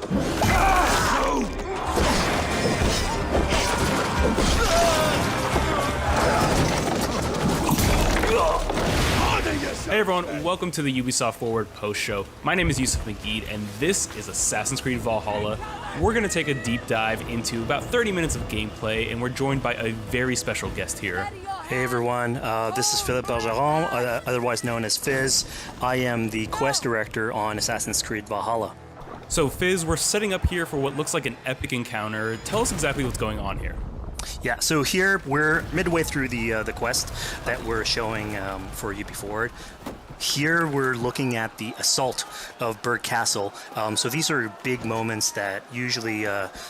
Hey everyone, welcome to the Ubisoft Forward post-show. My name is Yusuf McGeed, and this is Assassin's Creed Valhalla. We're going to take a deep dive into about 30 minutes of gameplay, and we're joined by a very special guest here. Hey everyone, this is Philippe Bergeron, otherwise known as Fizz. I am the quest director on Assassin's Creed Valhalla. So Fizz, we're setting up here for what looks like an epic encounter. Tell us exactly what's going on here. Yeah, so here we're midway through the quest that we're showing for Ubisoft Forward. Here we're looking at the assault of Burg Castle. So these are big moments that usually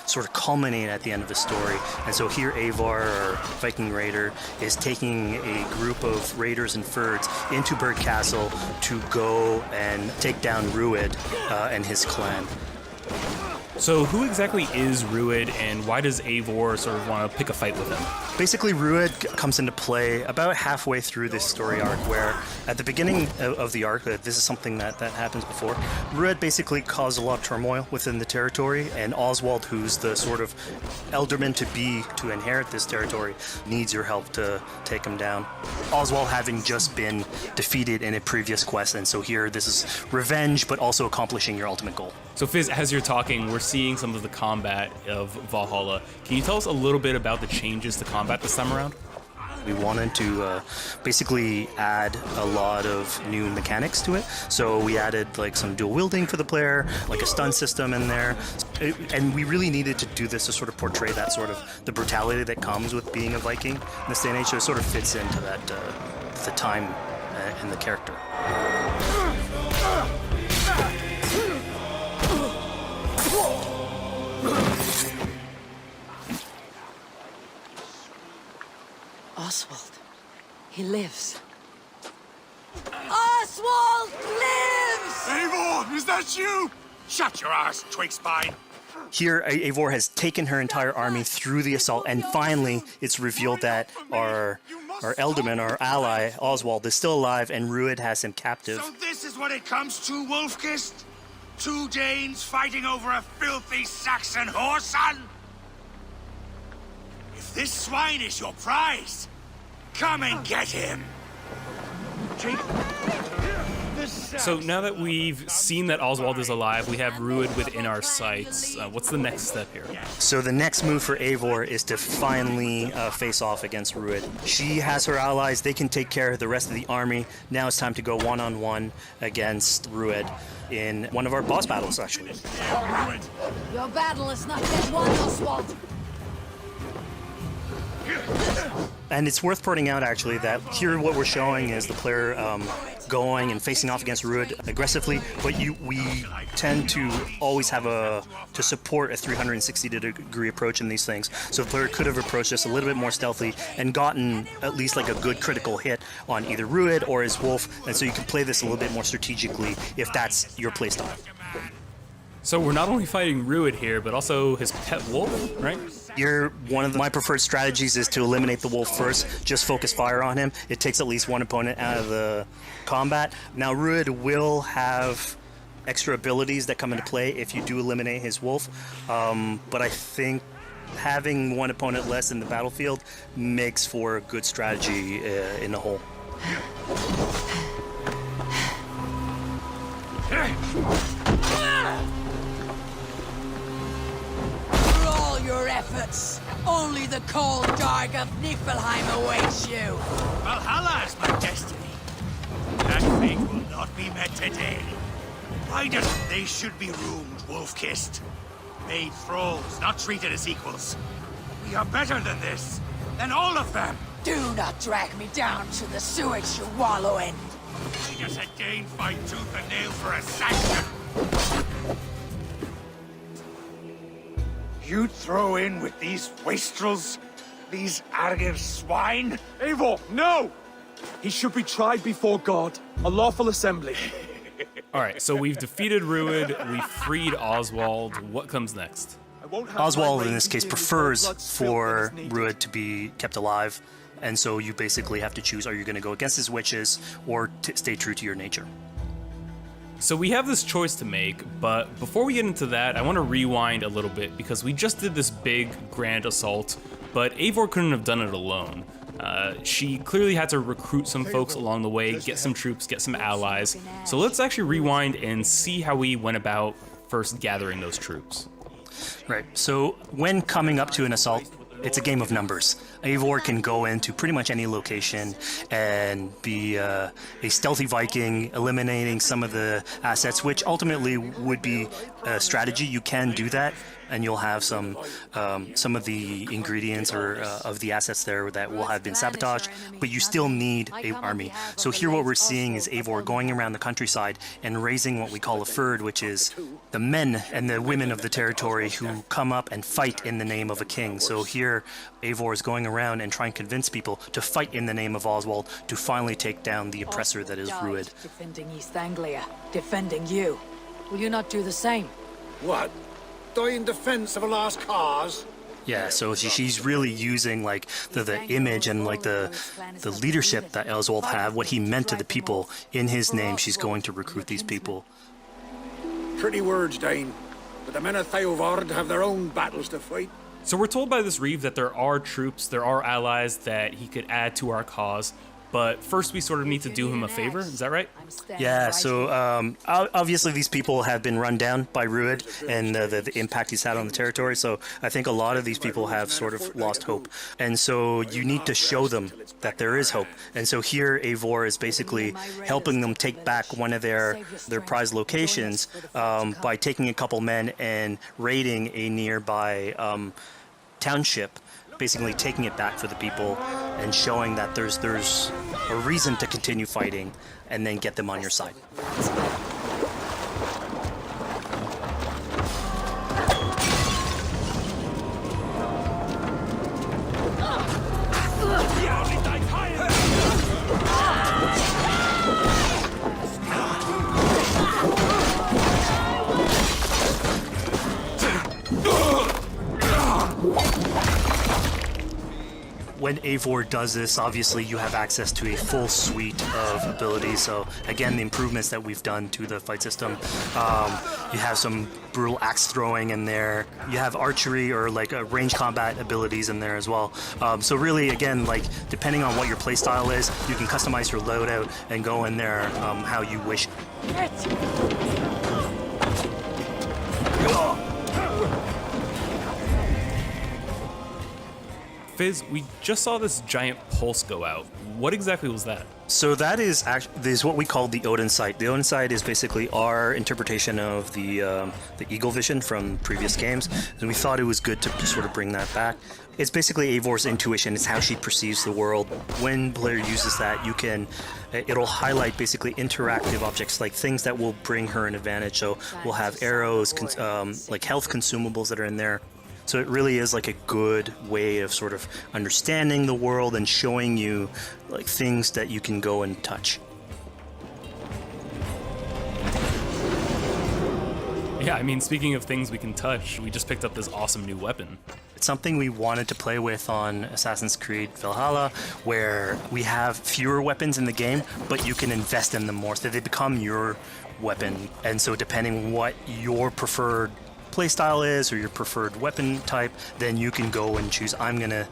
sort of culminate at the end of the story. And so here Eivor, our Viking raider, is taking a group of raiders and Fyrds into Burg Castle to go and take down Rued and his clan. So who exactly is Rued, and why does Eivor sort of want to pick a fight with him? Basically, Rued comes into play about halfway through this story arc, where at the beginning of the arc, this is something that happens before, Rued basically caused a lot of turmoil within the territory, and Oswald, who's the sort of elderman to inherit this territory, needs your help to take him down. Oswald having just been defeated in a previous quest, and so here this is revenge, but also accomplishing your ultimate goal. So Fizz, as you're talking, we're seeing some of the combat of Valhalla. Can you tell us a little bit about the changes to combat this time around? We wanted to basically add a lot of new mechanics to it. So we added like some dual wielding for the player, like a stun system in there. And we really needed to do this to sort of portray that sort of the brutality that comes with being a Viking in this day and age. So it sort of fits into that, the time and the character. Oswald. He lives. Oswald lives! Eivor, is that you? Shut your ass, twig spine. Here, Eivor has taken her entire army through the assault, and finally it's revealed that our Elderman, our ally, Oswald, is still alive, and Rued has him captive. So this is what it comes to, Wolfkist? Two Danes fighting over a filthy Saxon whoreson? If this swine is your prize, come and get him! So now that we've seen that Oswald is alive, we have Rued within our sights. What's the next step here? So the next move for Eivor is to finally face off against Rued. She has her allies, they can take care of the rest of the army. Now it's time to go one-on-one against Rued in one of our boss battles, actually. Your battle is not yet won, Oswald. And it's worth pointing out, actually, that here what we're showing is the player going and facing off against Rued aggressively, but we tend to always have to support a 360-degree approach in these things. So the player could have approached this a little bit more stealthily and gotten at least like a good critical hit on either Rued or his wolf, and so you can play this a little bit more strategically if that's your playstyle. So we're not only fighting Rued here, but also his pet wolf, right? One of my preferred strategies is to eliminate the wolf first, just focus fire on him. It takes at least one opponent out of the combat. Now Rued will have extra abilities that come into play if you do eliminate his wolf, but I think having one opponent less in the battlefield makes for a good strategy in the whole. Your efforts. Only the cold dark of Niflheim awaits you. Valhalla is my destiny. That fate will not be met today. Why doesn't they should be roomed, Wolf-kissed? Made thralls, not treated as equals. We are better than this. Than all of them. Do not drag me down to the sewage you wallow in. Why does a Dane fight tooth and nail for a Saxon? You'd throw in with these wastrels? These arrogant swine? Eivor, no! He should be tried before God, a lawful assembly. Alright, so we've defeated Rued, we freed Oswald. What comes next? Oswald, in this case, prefers for Rued to be kept alive, and so you basically have to choose, are you going to go against his wishes or stay true to your nature? So we have this choice to make, but before we get into that, I want to rewind a little bit because we just did this big, grand assault, but Eivor couldn't have done it alone. She clearly had to recruit some folks along the way, get some troops, get some allies. So let's actually rewind and see how we went about first gathering those troops. Right, so when coming up to an assault, it's a game of numbers. Eivor can go into pretty much any location and be a stealthy Viking, eliminating some of the assets, which ultimately would be a strategy. You can do that, and you'll have some of the ingredients or of the assets there that will have been sabotaged, but you still need an army. So here what we're seeing is Eivor going around the countryside and raising what we call a fyrd, which is the men and the women of the territory who come up and fight in the name of a king. So here Eivor is going around and trying to convince people to fight in the name of Oswald to finally take down the oppressor that is Rued. Defending East Anglia, defending you. Will you not do the same? What? Die in defense of a lost cause? Yeah, so she's really using like the image and like the leadership that Oswald had, what he meant to the people in his name. She's going to recruit these people. Pretty words, Dane. But the men of Theovard have their own battles to fight. So we're told by this Reeve that there are troops, there are allies that he could add to our cause, but first we sort of need to do him a favor, is that right? Yeah, so obviously these people have been run down by Rued and the impact he's had on the territory, so I think a lot of these people have sort of lost hope. And so you need to show them that there is hope. And so here Eivor is basically helping them take back one of their prized locations by taking a couple men and raiding a nearby township, basically taking it back for the people and showing that there's a reason to continue fighting and then get them on your side. When Eivor does this, obviously you have access to a full suite of abilities. So again, the improvements that we've done to the fight system. You have some brutal axe throwing in there. You have archery or like range combat abilities in there as well. So really, again, like depending on what your playstyle is, you can customize your loadout and go in there how you wish. Fizz, we just saw this giant pulse go out. What exactly was that? So that is what we call the Odin sight. The Odin sight is basically our interpretation of the eagle vision from previous games, and we thought it was good to sort of bring that back. It's basically Eivor's intuition. It's how she perceives the world. When player uses that, it'll highlight basically interactive objects, like things that will bring her an advantage. So we'll have arrows, like health consumables that are in there. So it really is like a good way of sort of understanding the world and showing you like things that you can go and touch. Yeah, I mean, speaking of things we can touch, we just picked up this awesome new weapon. It's something we wanted to play with on Assassin's Creed Valhalla, where we have fewer weapons in the game, but you can invest in them more, so they become your weapon. And so depending on what your preferred playstyle is or your preferred weapon type, then you can go and choose, I'm gonna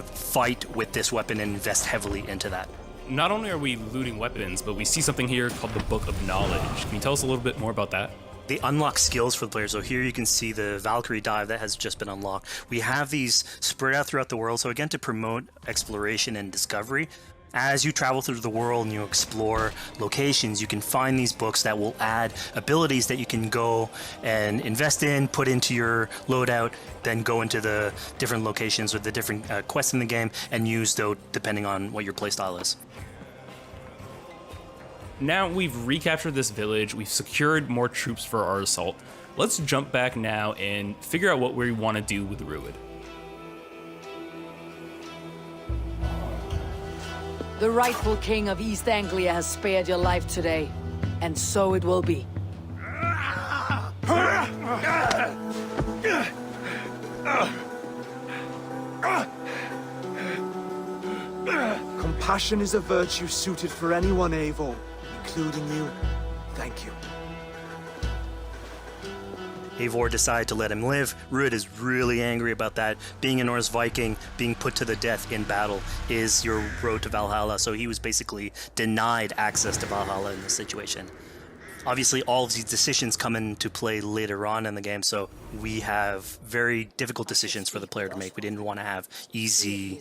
fight with this weapon and invest heavily into that. Not only are we looting weapons, but we see something here called the Book of Knowledge. Can you tell us a little bit more about that? They unlock skills for the players. So here you can see the Valkyrie dive that has just been unlocked. We have these spread out throughout the world, so again, to promote exploration and discovery. As you travel through the world and you explore locations, you can find these books that will add abilities that you can go and invest in, put into your loadout, then go into the different locations with the different quests in the game and use those depending on what your playstyle is. Now we've recaptured this village, we've secured more troops for our assault. Let's jump back now and figure out what we want to do with Rued. The rightful king of East Anglia has spared your life today, and so it will be. Compassion is a virtue suited for anyone, Eivor, including you. Thank you. Eivor decided to let him live. Ruud is really angry about that. Being a Norse Viking, being put to the death in battle is your road to Valhalla, so he was basically denied access to Valhalla in this situation. Obviously, all of these decisions come into play later on in the game, so we have very difficult decisions for the player to make. We didn't want to have easy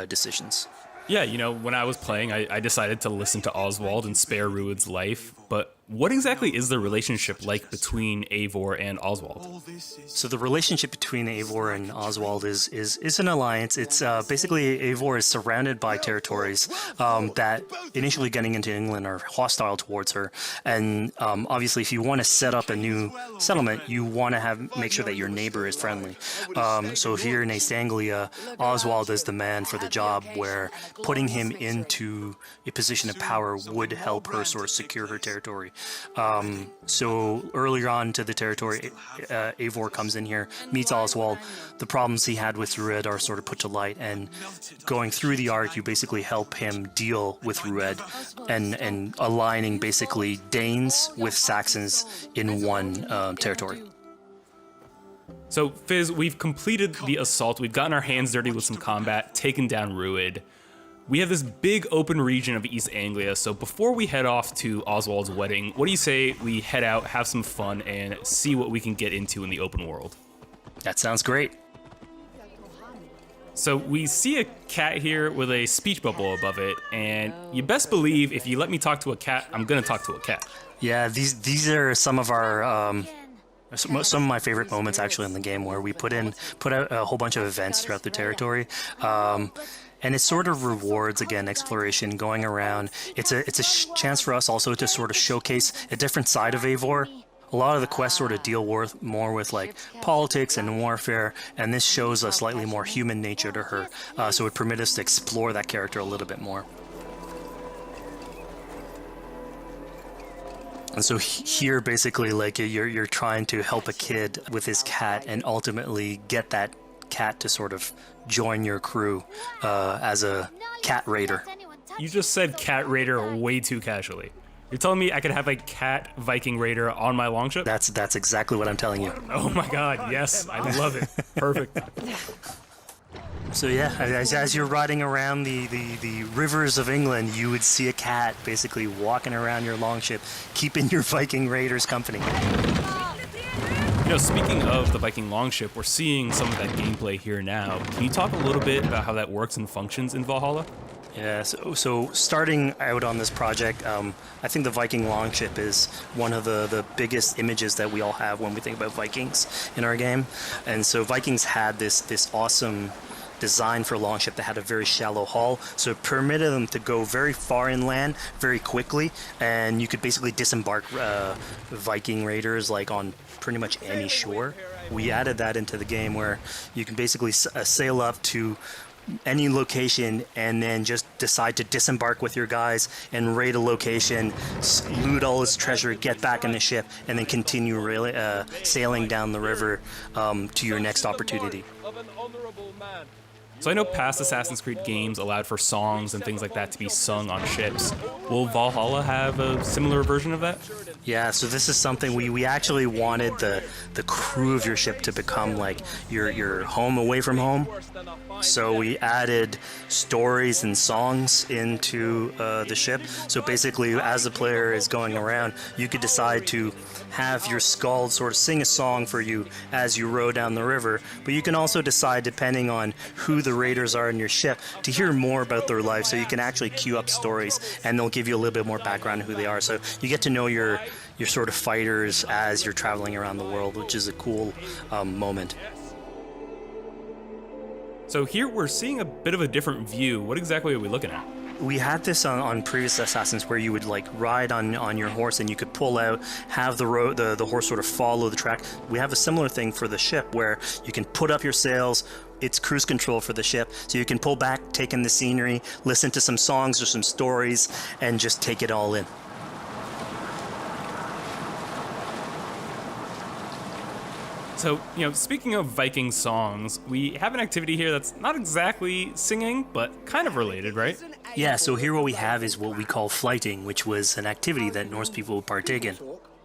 decisions. Yeah, you know, when I was playing, I decided to listen to Oswald and spare Ruud's life, but what exactly is the relationship like between Eivor and Oswald? So the relationship between Eivor and Oswald is an alliance. It's basically Eivor is surrounded by territories that initially getting into England are hostile towards her, and obviously if you want to set up a new settlement, you want to make sure that your neighbor is friendly. So here in East Anglia, Oswald is the man for the job, where putting him into a position of power would help her sort of secure her territory. So earlier on to the territory, Eivor comes in here, meets Oswald. The problems he had with Ruud are sort of put to light, and going through the arc, you basically help him deal with Ruud and aligning basically Danes with Saxons in one territory. So, Fizz, we've completed the assault, we've gotten our hands dirty with some combat, taken down Ruud. We have this big open region of East Anglia, so before we head off to Oswald's wedding, what do you say we head out, have some fun, and see what we can get into in the open world? That sounds great. So we see a cat here with a speech bubble above it, and you best believe if you let me talk to a cat, I'm gonna talk to a cat. Yeah, these are some of our some of my favorite moments actually in the game, where we put out a whole bunch of events throughout the territory. And it sort of rewards, again, exploration, going around. It's a chance for us also to sort of showcase a different side of Eivor. A lot of the quests sort of deal more with like politics and warfare, and this shows a slightly more human nature to her. So it permits us to explore that character a little bit more. And so here, basically, like you're trying to help a kid with his cat, and ultimately get that cat to sort of join your crew as a cat raider. You just said cat raider way too casually. You're telling me I could have a cat Viking raider on my longship? That's exactly what I'm telling you. Oh my god, yes, I love it. Perfect. So yeah, as you're riding around the rivers of England, you would see a cat basically walking around your longship, keeping your Viking raiders company. You know, speaking of the Viking longship, we're seeing some of that gameplay here now. Can you talk a little bit about how that works and functions in Valhalla? Yeah, so starting out on this project, I think the Viking longship is one of the biggest images that we all have when we think about Vikings in our game. And so Vikings had this awesome design for longship that had a very shallow hull, so it permitted them to go very far inland very quickly, and you could basically disembark Viking raiders like on pretty much any shore. We added that into the game, where you can basically sail up to any location and then just decide to disembark with your guys and raid a location, loot all its treasure, get back in the ship, and then continue sailing down the river to your next opportunity. So I know past Assassin's Creed games allowed for songs and things like that to be sung on ships. Will Valhalla have a similar version of that? Yeah, so this is something we actually wanted the crew of your ship to become like your home away from home. So we added stories and songs into the ship. So basically, as the player is going around, you could decide to have your skald sort of sing a song for you as you row down the river. But you can also decide, depending on who the raiders are in your ship, to hear more about their life. So you can actually queue up stories, and they'll give you a little bit more background on who they are. So you get to know your sort of fighters as you're traveling around the world, which is a cool moment. So here we're seeing a bit of a different view. What exactly are we looking at? We had this on previous Assassins, where you would like ride on your horse, and you could pull out, have the horse sort of follow the track. We have a similar thing for the ship, where you can put up your sails. It's cruise control for the ship, so you can pull back, take in the scenery, listen to some songs or some stories, and just take it all in. So, you know, speaking of Viking songs, we have an activity here that's not exactly singing, but kind of related, right? Yeah, so here what we have is what we call flighting, which was an activity that Norse people would partake in.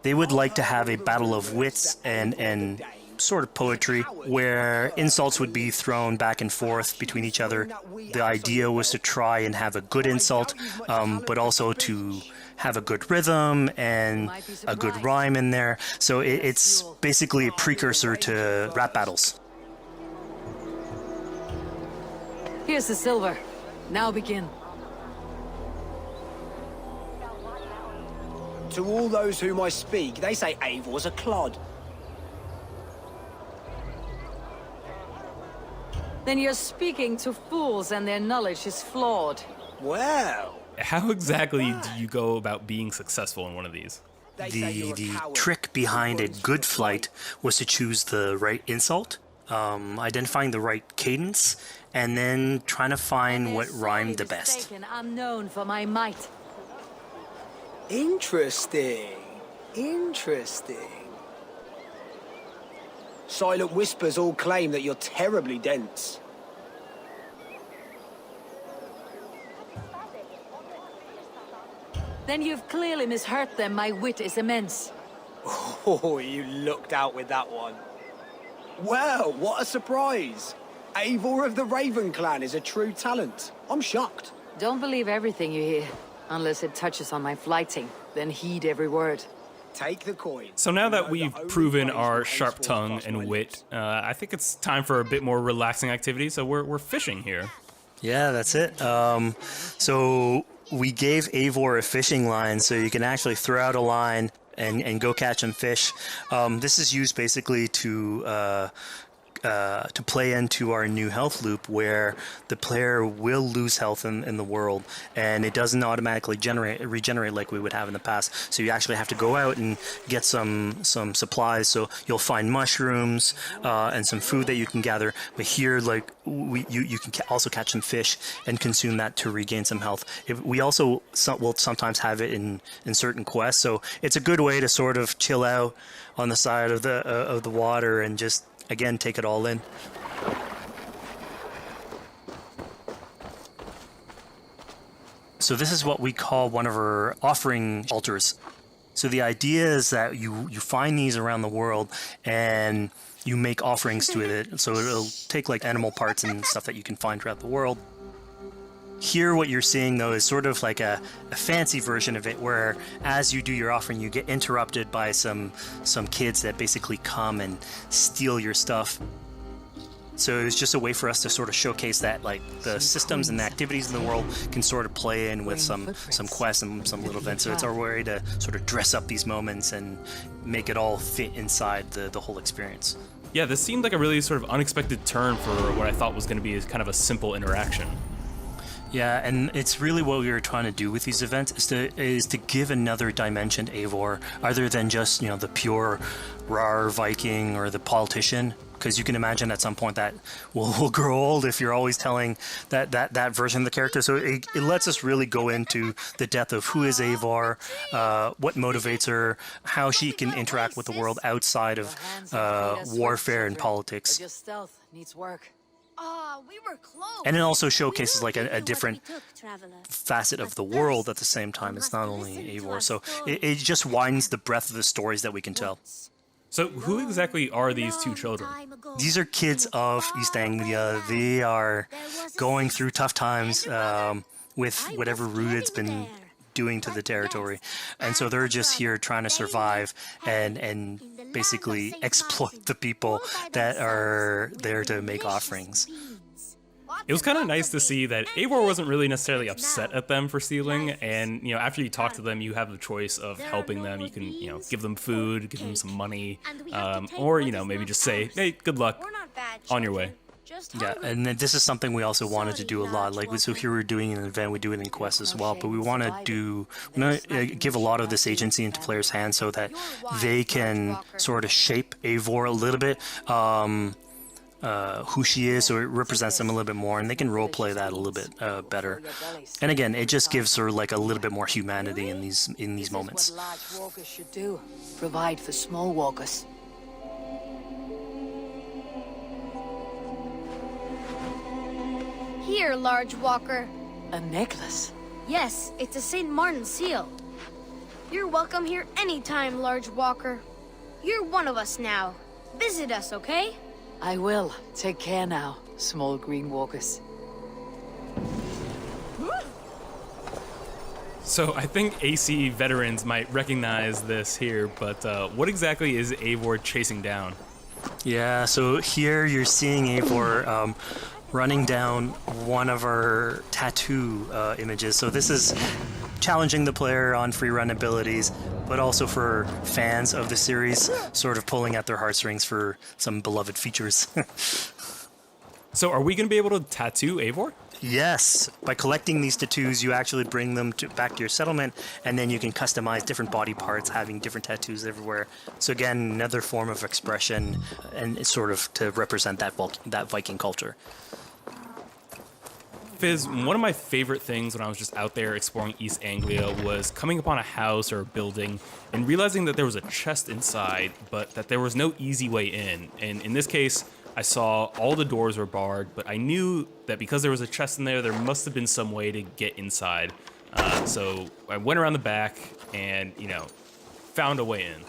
They would like to have a battle of wits and sort of poetry, where insults would be thrown back and forth between each other. The idea was to try and have a good insult, but also to have a good rhythm and a good rhyme in there. So it's basically a precursor to rap battles. Here's the silver. Now begin. To all those whom I speak, they say Eivor's a clod. Then you're speaking to fools and their knowledge is flawed. Well, How exactly do you go about being successful in one of these? The trick behind a good flight was to choose the right insult, identifying the right cadence, and then trying to find what rhymed the best. Mistaken, I'm known for my might. interesting. Interesting. Silent whispers all claim that you're terribly dense. Then you've clearly misheard them. My wit is immense. Oh, you looked out with that one. Well, what a surprise. Eivor of the Raven clan is a true talent. I'm shocked. Don't believe everything you hear, unless it touches on my flighting. Then heed every word. Take the coin. So now that we've proven our sharp tongue and wit, I think it's time for a bit more relaxing activity. So we're fishing here. Yeah, that's it. So we gave Eivor a fishing line, so you can actually throw out a line and go catch some fish. This is used basically to play into our new health loop, where the player will lose health in the world, and it doesn't automatically regenerate like we would have in the past. So you actually have to go out and get some supplies. So you'll find mushrooms and some food that you can gather. But here, like you can also catch some fish and consume that to regain some health. We also will sometimes have it in certain quests. So it's a good way to sort of chill out on the side of the water and just, again, take it all in. So this is what we call one of our offering altars. So the idea is that you find these around the world and you make offerings to it. So it'll take like animal parts and stuff that you can find throughout the world. Here what you're seeing though is sort of like a fancy version of it, where as you do your offering you get interrupted by some kids that basically come and steal your stuff. So it's just a way for us to sort of showcase that like the systems and the activities in the world can sort of play in with some quests and some little events. So it's our way to sort of dress up these moments and make it all fit inside the whole experience. Yeah, this seemed like a really sort of unexpected turn for what I thought was going to be kind of a simple interaction. Yeah, and it's really what we were trying to do with these events is to give another dimension to Eivor, other than just, the pure rar Viking or the politician. Because you can imagine at some point that will grow old if you're always telling that version of the character. So it lets us really go into the depth of who is Eivor, what motivates her, how she can interact with the world outside of warfare and politics. But your stealth needs work. We were close. And it also showcases like a different facet of the world at the same time. It's not only Eivor. So it just widens the breadth of the stories that we can tell. So who exactly are these two children? These are kids of East Anglia. They are going through tough times with whatever Rued's been doing to the territory. And so they're just here trying to survive and basically exploit the people that are there to make offerings. It was kind of nice to see that Eivor wasn't really necessarily upset at them for stealing, and after you talk to them, you have the choice of helping them. You can give them food, give them some money, or maybe just say, hey, good luck, on your way. Yeah, and then this is something we also wanted to do a lot. Like, so here we're doing an event, we do it in quests as well, but we want to give a lot of this agency into players' hands so that they can sort of shape Eivor a little bit, who she is, so it represents them a little bit more, and they can roleplay that a little bit better. And again, it just gives her like a little bit more humanity in these moments. This is what large walkers should do. Provide for small walkers. Here, large walker. A necklace? Yes, it's a St. Martin seal. You're welcome here anytime, large walker. You're one of us now. Visit us, okay? I will. Take care now, small green walkers. So I think AC veterans might recognize this here, but what exactly is Eivor chasing down? Yeah, so here you're seeing Eivor running down one of our tattoo images. So this is challenging the player on free run abilities, but also for fans of the series, sort of pulling at their heartstrings for some beloved features. So are we going to be able to tattoo Eivor? Yes, by collecting these tattoos, you actually bring them back to your settlement, and then you can customize different body parts, having different tattoos everywhere. So again, another form of expression, and it's sort of to represent that Viking culture. Fizz, one of my favorite things when I was just out there exploring East Anglia was coming upon a house or a building and realizing that there was a chest inside, but that there was no easy way in. And in this case, I saw all the doors were barred, but I knew that because there was a chest in there must have been some way to get inside. So I went around the back and, found a way in.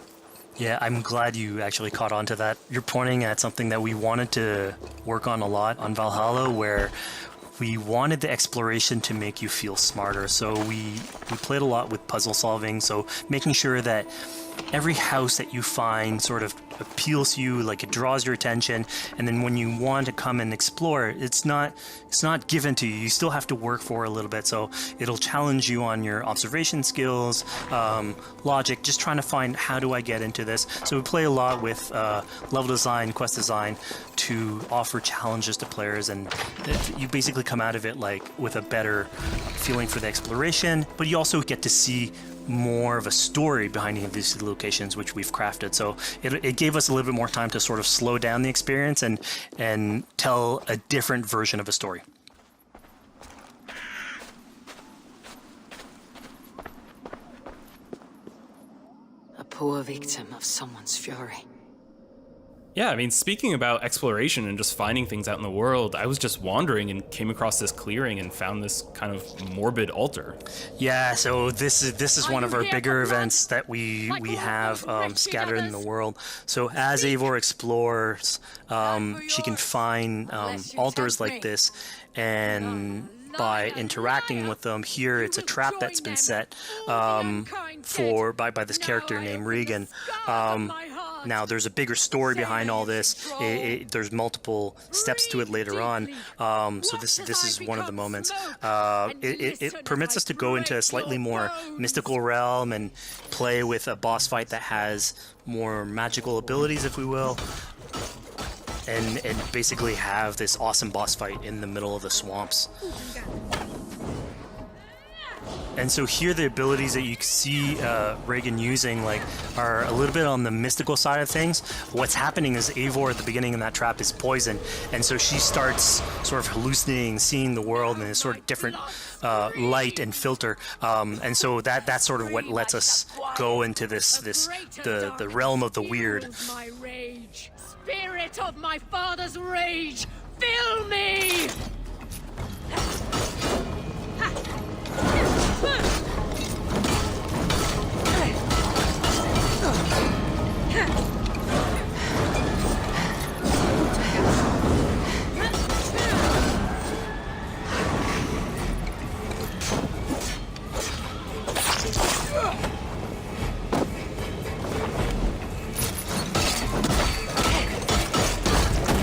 Yeah, I'm glad you actually caught on to that. You're pointing at something that we wanted to work on a lot on Valhalla, where we wanted the exploration to make you feel smarter. So we played a lot with puzzle solving, so making sure that every house that you find sort of appeals to you, like it draws your attention, and then when you want to come and explore, it's not given to you. You still have to work for it a little bit, so it'll challenge you on your observation skills, logic, just trying to find how do I get into this. So we play a lot with level design, quest design to offer challenges to players, and you basically come out of it like with a better feeling for the exploration, but you also get to see more of a story behind any of these locations, which we've crafted. So it gave us a little bit more time to sort of slow down the experience and tell a different version of a story. A poor victim of someone's fury. Yeah, I mean, speaking about exploration and just finding things out in the world, I was just wandering and came across this clearing and found this kind of morbid altar. Yeah, so this is one of our bigger events that we have scattered in the world. So as Eivor explores, she can find altars like this, and by interacting with them, here it's a trap that's been set by this character named Regan. Now, there's a bigger story behind all this. There's multiple steps to it later on. So this is one of the moments. It permits us to go into a slightly more mystical realm and play with a boss fight that has more magical abilities, if we will. And basically have this awesome boss fight in the middle of the swamps. And so here the abilities that you see Regan using are a little bit on the mystical side of things. What's happening is Eivor at the beginning in that trap is poisoned, and so she starts sort of hallucinating, seeing the world in a sort of different light and filter. And so that's sort of what lets us go into the realm of the weird. My rage, spirit of my father's rage, fill me!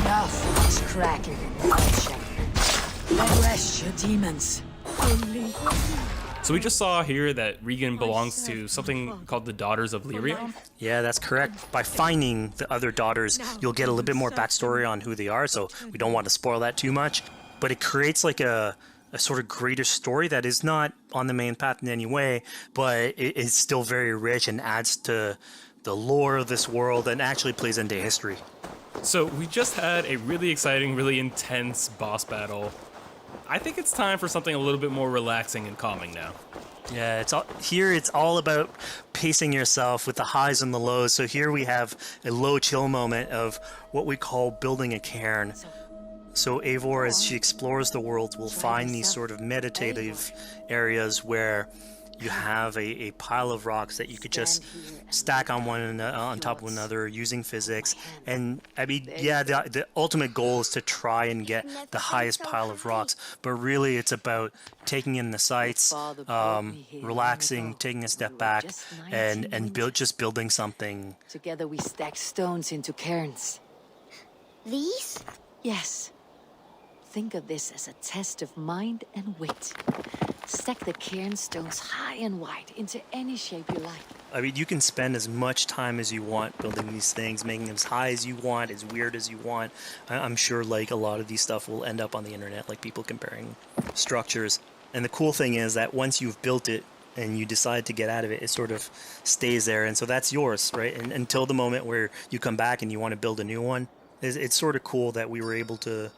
Enough cracking and punching. Arrest your demons. So we just saw here that Regan belongs to something called the Daughters of Lyria. Yeah, that's correct. By finding the other daughters, you'll get a little bit more backstory on who they are, so we don't want to spoil that too much. But it creates like a sort of greater story that is not on the main path in any way, but it is still very rich and adds to the lore of this world and actually plays into history. So we just had a really exciting, really intense boss battle. I think it's time for something a little bit more relaxing and calming now. Yeah, it's all about pacing yourself with the highs and the lows. So here we have a low chill moment of what we call building a cairn. So Eivor, as she explores the world, will find these sort of meditative areas where you have a pile of rocks that you could just stack on top of one another using physics. And I mean, yeah, the ultimate goal is to try and get the highest pile of rocks, but really it's about taking in the sights, relaxing, taking a step back, and just building something. Together we stack stones into cairns. These? Yes. Think of this as a test of mind and wit. Stack the cairn stones high and wide into any shape you like. I mean, you can spend as much time as you want building these things, making them as high as you want, as weird as you want. I'm sure like a lot of these stuff will end up on the internet, like people comparing structures. And the cool thing is that once you've built it and you decide to get out of it, it sort of stays there. And so that's yours, right? And until the moment where you come back and you want to build a new one. It's sort of cool that we were able to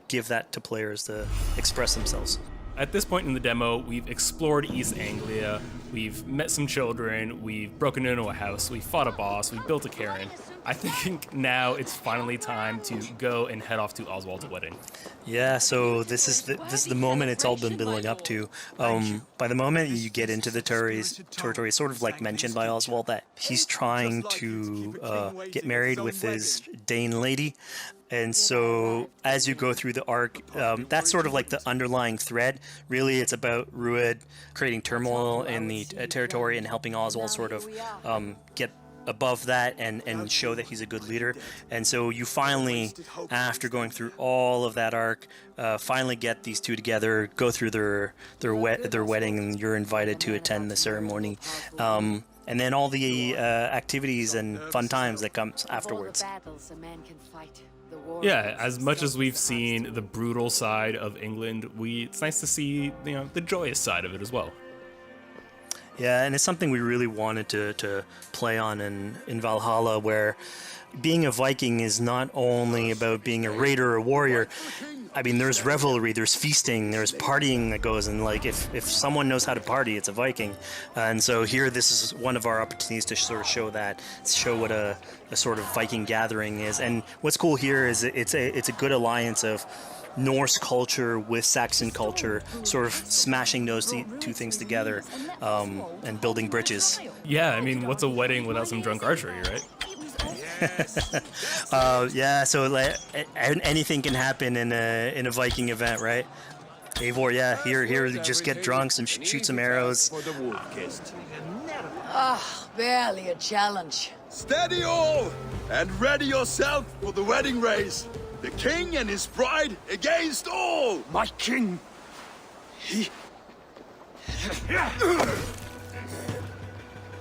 give that to players to express themselves. At this point in the demo, we've explored East Anglia, we've met some children, we've broken into a house, we fought a boss, we built a cairn. I think now it's finally time to go and head off to Oswald's wedding. Yeah, so this is the moment it's all been building up to. By the moment you get into the territory, it's sort of like mentioned by Oswald that he's trying to get married with his Dane lady. And so as you go through the arc, that's sort of like the underlying thread. Really, it's about Rued creating turmoil in the territory and helping Oswald sort of get above that and show that he's a good leader. And so you finally, after going through all of that arc, finally get these two together, go through their wedding, and you're invited to attend the ceremony. And then all the activities and fun times that comes afterwards. Yeah, as much as we've seen the brutal side of England, it's nice to see, the joyous side of it as well. Yeah, and it's something we really wanted to play on in Valhalla, where being a Viking is not only about being a raider or a warrior. I mean, there's revelry, there's feasting, there's partying that goes, and like if someone knows how to party, it's a Viking. And so here, this is one of our opportunities to sort of show what a sort of Viking gathering is. And what's cool here is it's a good alliance of Norse culture with Saxon culture, sort of smashing those two things together and building bridges. Yeah, I mean, what's a wedding without some drunk archery, right? Yeah, so like, anything can happen in a Viking event, right? Eivor, yeah, here, just get drunk, shoot some arrows. Barely a challenge. Steady all, and ready yourself for the wedding race. The king and his bride against all! My king! He...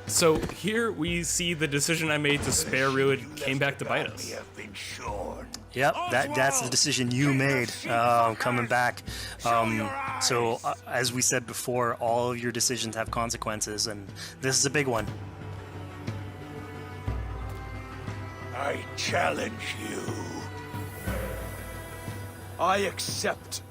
So here we see the decision I made to spare Rued came back to bite us. Yep, that's the decision you made, coming back. So as we said before, all of your decisions have consequences, and this is a big one. I challenge you. I accept.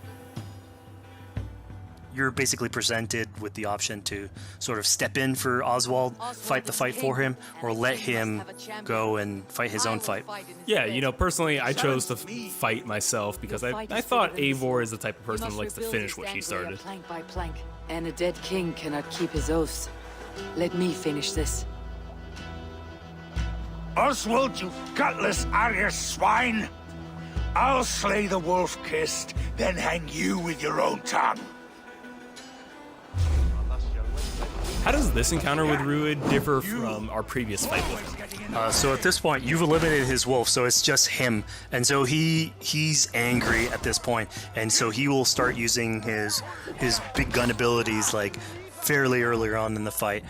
You're basically presented with the option to sort of step in for Oswald, fight the fight for him, or let him go and fight his own fight. Yeah, personally, I chose to fight myself because I thought Eivor is the type of person who likes to finish what she started. Plank by plank, and a dead king cannot keep his oaths. Let me finish this. Oswald, you gutless Arya swine! I'll slay the wolf-kissed, then hang you with your own tongue. How does this encounter with Rued differ from our previous fight with him? So at this point, you've eliminated his wolf, so it's just him. And so he's angry at this point, and so he will start using his big gun abilities like fairly earlier on in the fight.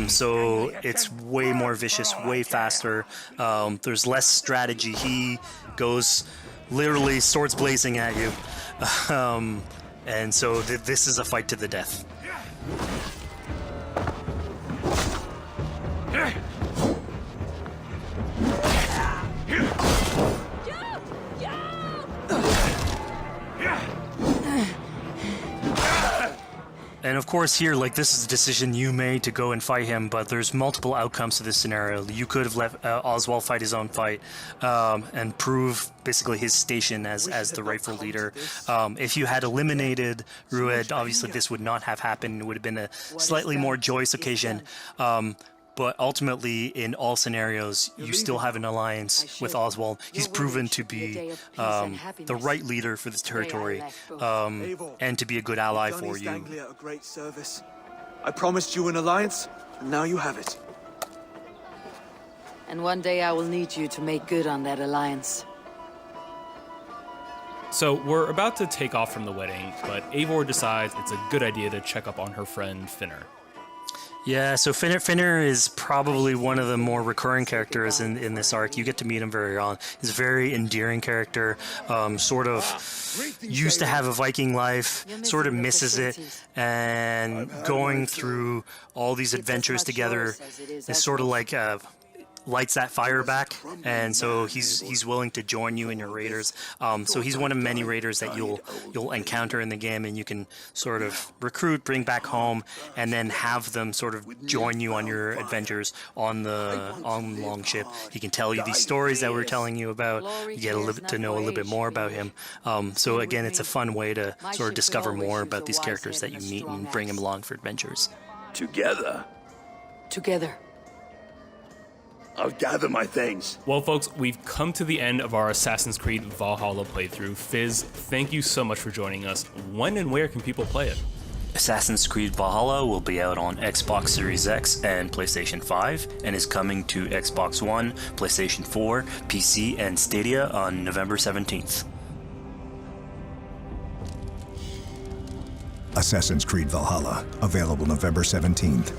So it's way more vicious, way faster. There's less strategy. He goes literally swords blazing at you. And so this is a fight to the death. And of course here, like, this is a decision you made to go and fight him, but there's multiple outcomes to this scenario. You could have let Oswald fight his own fight and prove basically his station as the rightful leader. If you had eliminated Rued, obviously this would not have happened. It would have been a slightly more joyous occasion. But ultimately, in all scenarios, you still have an alliance with Oswald. He's proven to be the right leader for this territory and to be a good ally for you. A great service. I promised you an alliance, and now you have it. And one day I will need you to make good on that alliance. So we're about to take off from the wedding, but Eivor decides it's a good idea to check up on her friend Finner. Yeah, so Finner is probably one of the more recurring characters in this arc. You get to meet him very early. He's a very endearing character, sort of used to have a Viking life, sort of misses it, and going through all these adventures together is sort of like lights that fire back, and so he's willing to join you in your raiders. So he's one of many raiders that you'll encounter in the game, and you can sort of recruit, bring back home, and then have them sort of join you on your adventures on Longship. He can tell you these stories that we're telling you about. You get to know a little bit more about him. So again, it's a fun way to sort of discover more about these characters that you meet and bring them along for adventures. Together, I'll gather my things. Well, folks, we've come to the end of our Assassin's Creed Valhalla playthrough. Fizz, thank you so much for joining us. When and where can people play it? Assassin's Creed Valhalla will be out on Xbox Series X and PlayStation 5, and is coming to Xbox One, PlayStation 4, PC, and Stadia on November 17th. Assassin's Creed Valhalla, available November 17th.